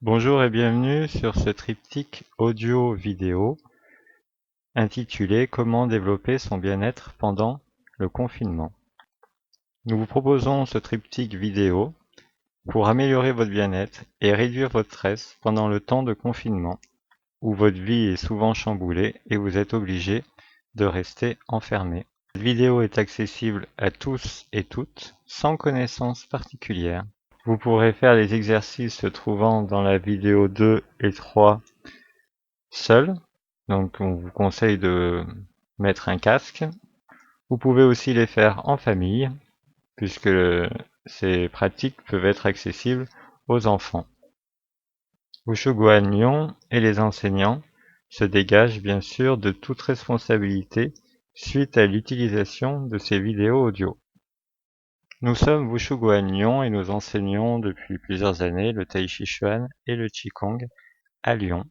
Bonjour et bienvenue sur ce triptyque audio-vidéo intitulé Comment développer son bien-être pendant le confinement. Nous vous proposons ce triptyque vidéo pour améliorer votre bien-être et réduire votre stress pendant le temps de confinement où votre vie est souvent chamboulée et vous êtes obligé de rester enfermé. Cette vidéo est accessible à tous et toutes sans connaissance particulière. Vous pourrez faire les exercices se trouvant dans la vidéo 2 et 3 seul, donc on vous conseille de mettre un casque. Vous pouvez aussi les faire en famille, puisque ces pratiques peuvent être accessibles aux enfants. Wushu Guanyon et les enseignants se dégagent bien sûr de toute responsabilité suite à l'utilisation de ces vidéos audio. Nous sommes Wushu Guanyon et nous enseignons depuis plusieurs années le Tai Chi Chuan et le Qigong à Lyon.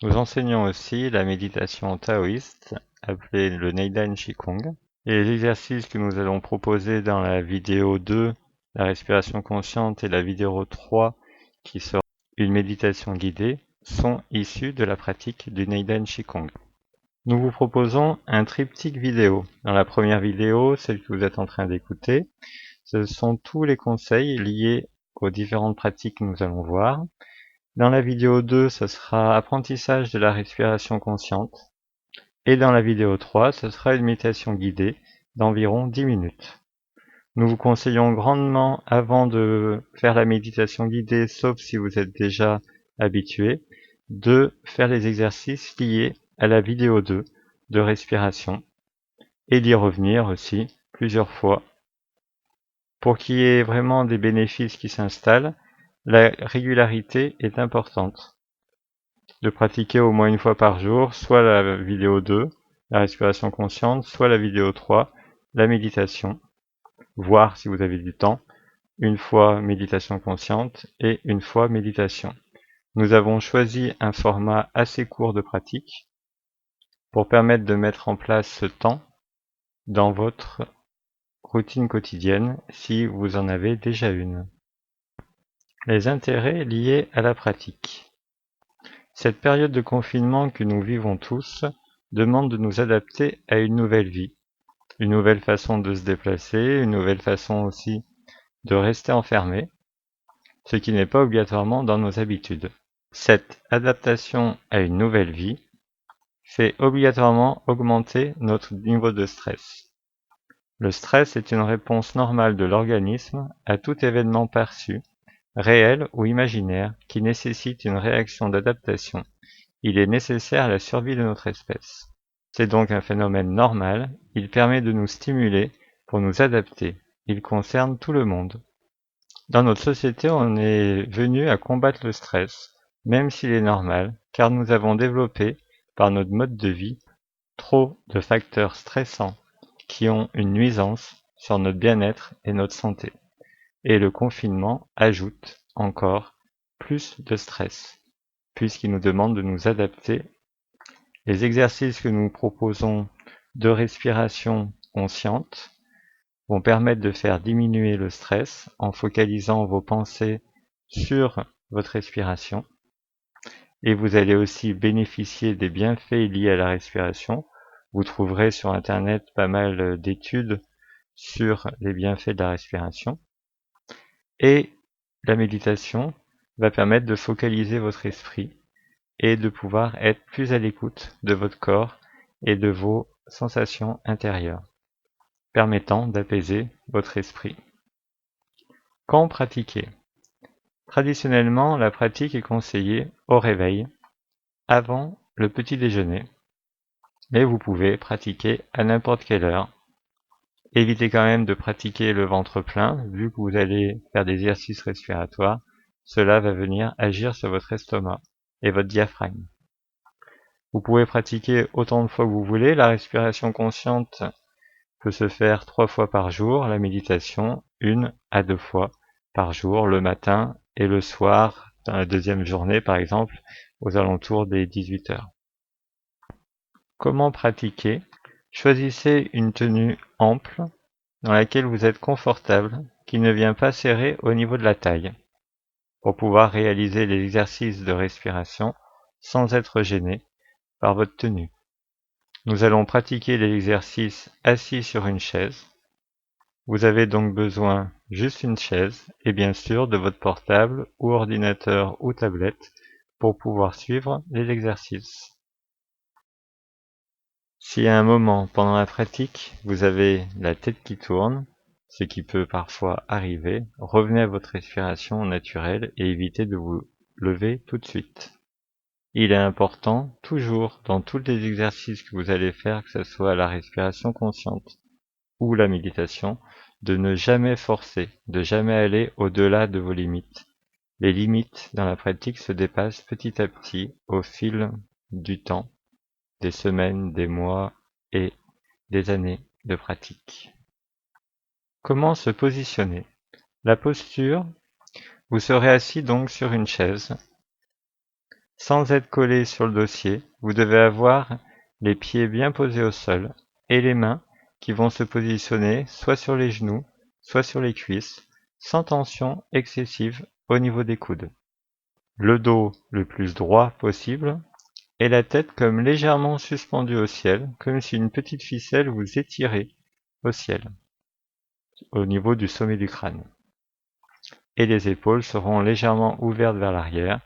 Nous enseignons aussi la méditation taoïste, appelée le Neidan Qigong. Et les exercices que nous allons proposer dans la vidéo 2, la respiration consciente, et la vidéo 3, qui sera une méditation guidée, sont issus de la pratique du Neidan Qigong. Nous vous proposons un triptyque vidéo. Dans la première vidéo, celle que vous êtes en train d'écouter, ce sont tous les conseils liés aux différentes pratiques que nous allons voir. Dans la vidéo 2, ce sera apprentissage de la respiration consciente. Et dans la vidéo 3, ce sera une méditation guidée d'environ 10 minutes. Nous vous conseillons grandement, avant de faire la méditation guidée, sauf si vous êtes déjà habitué, de faire les exercices liés à la vidéo 2 de respiration et d'y revenir aussi plusieurs fois. Pour qu'il y ait vraiment des bénéfices qui s'installent, la régularité est importante. De pratiquer au moins une fois par jour, soit la vidéo 2, la respiration consciente, soit la vidéo 3, la méditation, voir si vous avez du temps, une fois méditation consciente et une fois méditation. Nous avons choisi un format assez court de pratique pour permettre de mettre en place ce temps dans votre routine quotidienne si vous en avez déjà une. Les intérêts liés à la pratique. Cette période de confinement que nous vivons tous demande de nous adapter à une nouvelle vie, une nouvelle façon de se déplacer, une nouvelle façon aussi de rester enfermé, ce qui n'est pas obligatoirement dans nos habitudes. Cette adaptation à une nouvelle vie fait obligatoirement augmenter notre niveau de stress. Le stress est une réponse normale de l'organisme à tout événement perçu, réel ou imaginaire, qui nécessite une réaction d'adaptation. Il est nécessaire à la survie de notre espèce. C'est donc un phénomène normal, il permet de nous stimuler pour nous adapter. Il concerne tout le monde. Dans notre société, on est venu à combattre le stress, même s'il est normal, car nous avons développé, par notre mode de vie, trop de facteurs stressants qui ont une nuisance sur notre bien-être et notre santé. Et le confinement ajoute encore plus de stress, puisqu'il nous demande de nous adapter. Les exercices que nous proposons de respiration consciente vont permettre de faire diminuer le stress en focalisant vos pensées sur votre respiration. Et vous allez aussi bénéficier des bienfaits liés à la respiration. Vous trouverez sur Internet pas mal d'études sur les bienfaits de la respiration. Et la méditation va permettre de focaliser votre esprit et de pouvoir être plus à l'écoute de votre corps et de vos sensations intérieures, permettant d'apaiser votre esprit. Quand pratiquer? Traditionnellement, la pratique est conseillée au réveil, avant le petit déjeuner, mais vous pouvez pratiquer à n'importe quelle heure. Évitez quand même de pratiquer le ventre plein, vu que vous allez faire des exercices respiratoires, cela va venir agir sur votre estomac et votre diaphragme. Vous pouvez pratiquer autant de fois que vous voulez, la respiration consciente peut se faire 3 fois par jour, la méditation 1 à 2 fois par jour, le matin et le soir, dans la deuxième journée par exemple, aux alentours des 18 heures. Comment pratiquer? Choisissez une tenue ample, dans laquelle vous êtes confortable, qui ne vient pas serrer au niveau de la taille. pour pouvoir réaliser les exercices de respiration sans être gêné par votre tenue. Nous allons pratiquer les exercices assis sur une chaise. Vous avez donc besoin juste d'une chaise et bien sûr de votre portable ou ordinateur ou tablette pour pouvoir suivre les exercices. Si à un moment pendant la pratique, vous avez la tête qui tourne, ce qui peut parfois arriver, revenez à votre respiration naturelle et évitez de vous lever tout de suite. Il est important, toujours, dans tous les exercices que vous allez faire, que ce soit la respiration consciente ou la méditation, de ne jamais forcer, de jamais aller au-delà de vos limites. Les limites dans la pratique se dépassent petit à petit au fil du temps, des semaines, des mois et des années de pratique. Comment se positionner? La posture, vous serez assis donc sur une chaise. Sans être collé sur le dossier, vous devez avoir les pieds bien posés au sol et les mains qui vont se positionner soit sur les genoux, soit sur les cuisses, sans tension excessive au niveau des coudes. Le dos le plus droit possible et la tête comme légèrement suspendue au ciel, comme si une petite ficelle vous étirait au ciel, au niveau du sommet du crâne. Et les épaules seront légèrement ouvertes vers l'arrière.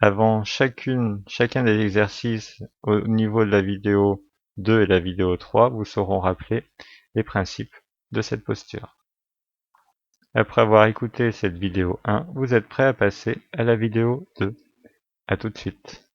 Avant chacun des exercices au niveau de la vidéo 2 et la vidéo 3, vous seront rappelés les principes de cette posture. Après avoir écouté cette vidéo 1, vous êtes prêt à passer à la vidéo 2. À tout de suite.